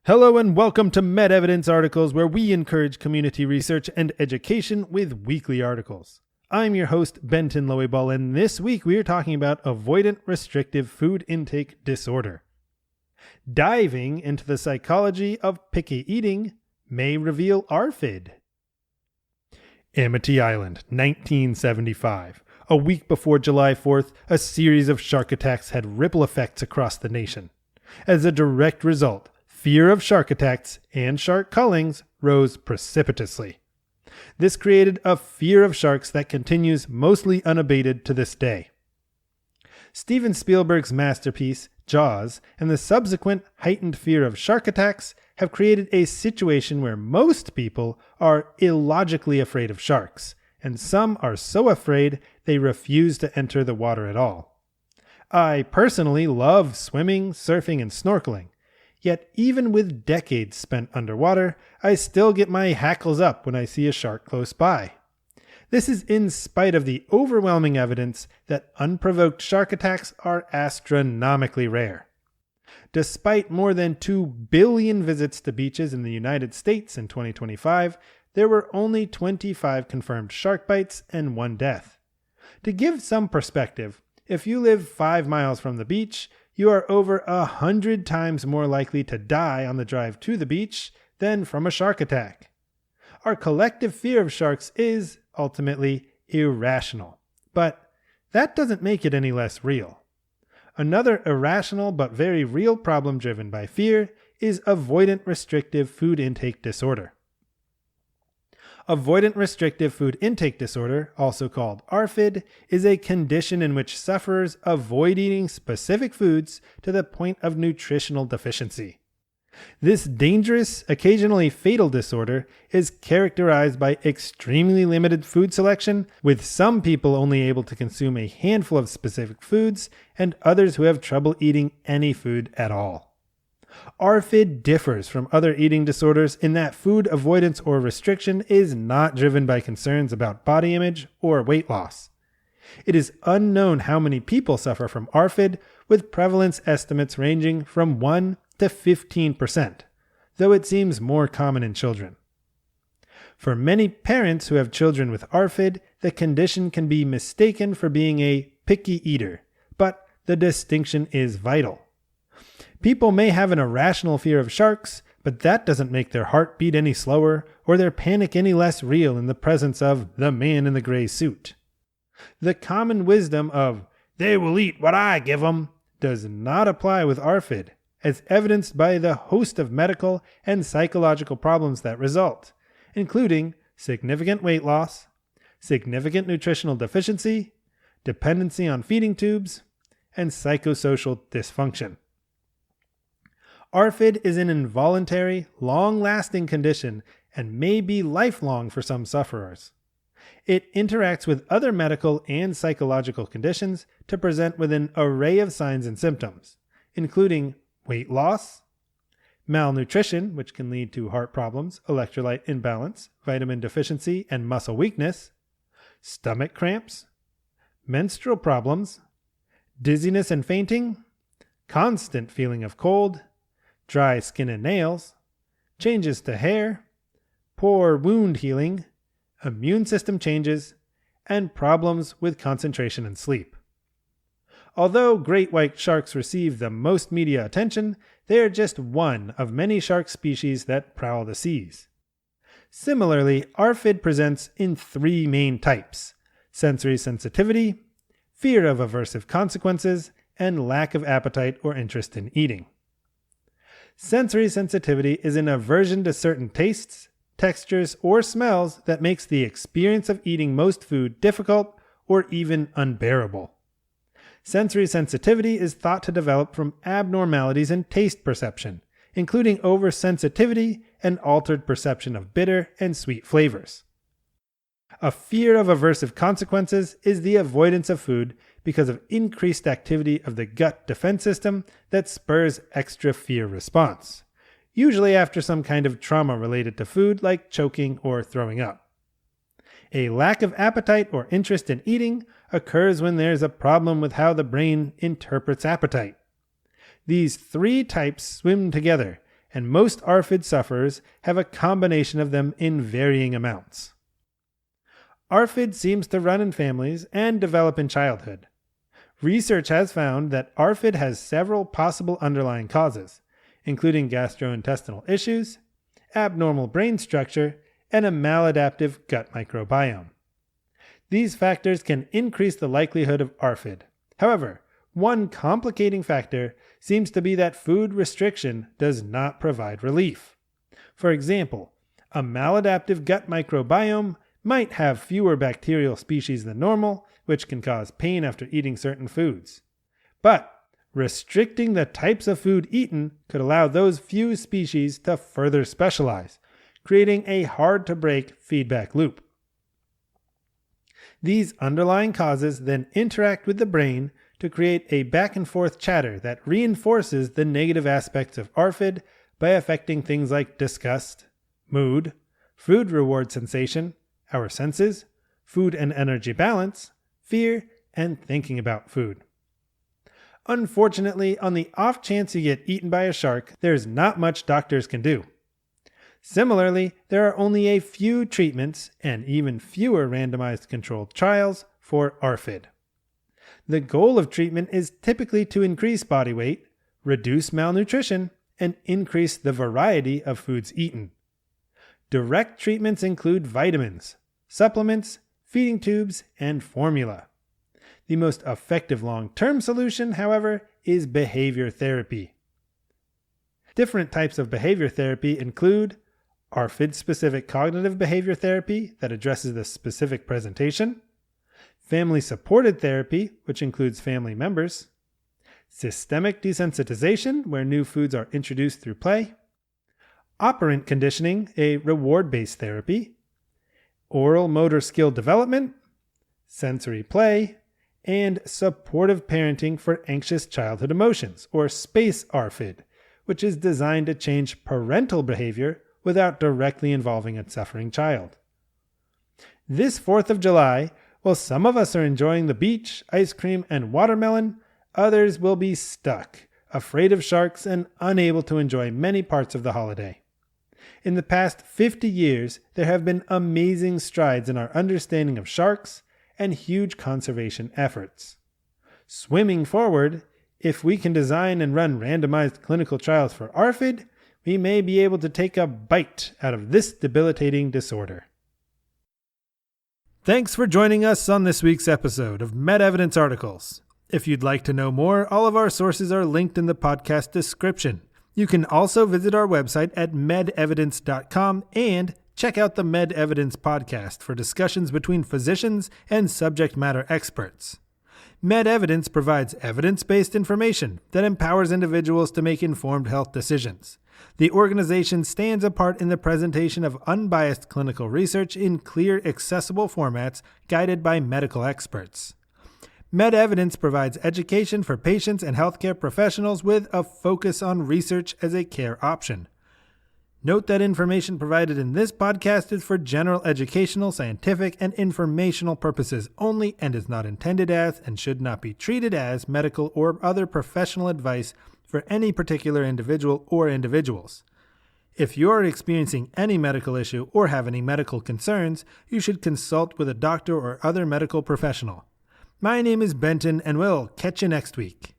Hello and welcome to Med Evidence Articles, where we encourage community research and education with weekly articles. I'm your host, Benton Loeyball, and this week we are talking about Avoidant Restrictive Food Intake Disorder. Diving into the psychology of picky eating may reveal ARFID. Amity Island, 1975. A week before July 4th, a series of shark attacks had ripple effects across the nation. As a direct result, fear of shark attacks and shark cullings rose precipitously. This created a fear of sharks that continues mostly unabated to this day. Steven Spielberg's masterpiece, Jaws, and the subsequent heightened fear of shark attacks have created a situation where most people are illogically afraid of sharks, and some are so afraid they refuse to enter the water at all. I personally love swimming, surfing, and snorkeling. Yet even with decades spent underwater, I still get my hackles up when I see a shark close by. This is in spite of the overwhelming evidence that unprovoked shark attacks are astronomically rare. Despite more than 2 billion visits to beaches in the United States in 2025, there were only 25 confirmed shark bites and 1 death. To give some perspective, if you live 5 miles from the beach, you are over 100 times more likely to die on the drive to the beach than from a shark attack. Our collective fear of sharks is, ultimately, irrational. But that doesn't make it any less real. Another irrational but very real problem driven by fear is Avoidant Restrictive Food Intake Disorder. Avoidant Restrictive Food Intake Disorder, also called ARFID, is a condition in which sufferers avoid eating specific foods to the point of nutritional deficiency. This dangerous, occasionally fatal disorder is characterized by extremely limited food selection, with some people only able to consume a handful of specific foods and others who have trouble eating any food at all. ARFID differs from other eating disorders in that food avoidance or restriction is not driven by concerns about body image or weight loss. It is unknown how many people suffer from ARFID, with prevalence estimates ranging from 1 to 15%, though it seems more common in children. For many parents who have children with ARFID, the condition can be mistaken for being a picky eater, but the distinction is vital. People may have an irrational fear of sharks, but that doesn't make their heart beat any slower or their panic any less real in the presence of the man in the gray suit. The common wisdom of, "they will eat what I give them," does not apply with ARFID, as evidenced by the host of medical and psychological problems that result, including significant weight loss, significant nutritional deficiency, dependency on feeding tubes, and psychosocial dysfunction. ARFID is an involuntary, long-lasting condition and may be lifelong for some sufferers. It interacts with other medical and psychological conditions to present with an array of signs and symptoms, including weight loss, malnutrition, which can lead to heart problems, electrolyte imbalance, vitamin deficiency, and muscle weakness, stomach cramps, menstrual problems, dizziness and fainting, constant feeling of cold, dry skin and nails, changes to hair, poor wound healing, immune system changes, and problems with concentration and sleep. Although great white sharks receive the most media attention, they are just one of many shark species that prowl the seas. Similarly, ARFID presents in 3 main types: sensory sensitivity, fear of aversive consequences, and lack of appetite or interest in eating. Sensory sensitivity is an aversion to certain tastes, textures, or smells that makes the experience of eating most food difficult or even unbearable. Sensory sensitivity is thought to develop from abnormalities in taste perception, including oversensitivity and altered perception of bitter and sweet flavors. A fear of aversive consequences is the avoidance of food because of increased activity of the gut defense system that spurs extra fear response, usually after some kind of trauma related to food like choking or throwing up. A lack of appetite or interest in eating occurs when there's a problem with how the brain interprets appetite. These 3 types swim together and most ARFID sufferers have a combination of them in varying amounts. ARFID seems to run in families and develop in childhood. Research has found that ARFID has several possible underlying causes, including gastrointestinal issues, abnormal brain structure, and a maladaptive gut microbiome. These factors can increase the likelihood of ARFID. However, one complicating factor seems to be that food restriction does not provide relief. For example, a maladaptive gut microbiome might have fewer bacterial species than normal, which can cause pain after eating certain foods. But restricting the types of food eaten could allow those few species to further specialize, creating a hard-to-break feedback loop. These underlying causes then interact with the brain to create a back-and-forth chatter that reinforces the negative aspects of ARFID by affecting things like disgust, mood, food reward sensation, our senses, food and energy balance, fear, and thinking about food. Unfortunately, on the off chance you get eaten by a shark, there's not much doctors can do. Similarly, there are only a few treatments and even fewer randomized controlled trials for ARFID. The goal of treatment is typically to increase body weight, reduce malnutrition, and increase the variety of foods eaten. Direct treatments include vitamins, supplements, feeding tubes, and formula. The most effective long-term solution, however, is behavior therapy. Different types of behavior therapy include ARFID-specific cognitive behavior therapy that addresses the specific presentation, family-supported therapy, which includes family members, systemic desensitization, where new foods are introduced through play, operant conditioning, a reward-based therapy, oral motor skill development, sensory play, and supportive parenting for anxious childhood emotions, or SPACE ARFID, which is designed to change parental behavior without directly involving a suffering child. This 4th of July, while some of us are enjoying the beach, ice cream, and watermelon, others will be stuck, afraid of sharks, and unable to enjoy many parts of the holiday. In the past 50 years, there have been amazing strides in our understanding of sharks and huge conservation efforts. Swimming forward, if we can design and run randomized clinical trials for ARFID, we may be able to take a bite out of this debilitating disorder. Thanks for joining us on this week's episode of MedEvidence Articles. If you'd like to know more, all of our sources are linked in the podcast description. You can also visit our website at medevidence.com and check out the MedEvidence podcast for discussions between physicians and subject matter experts. MedEvidence provides evidence-based information that empowers individuals to make informed health decisions. The organization stands apart in the presentation of unbiased clinical research in clear, accessible formats guided by medical experts. MedEvidence provides education for patients and healthcare professionals with a focus on research as a care option. Note that information provided in this podcast is for general educational, scientific, and informational purposes only and is not intended as and should not be treated as medical or other professional advice for any particular individual or individuals. If you are experiencing any medical issue or have any medical concerns, you should consult with a doctor or other medical professional. My name is Benton, and we'll catch you next week.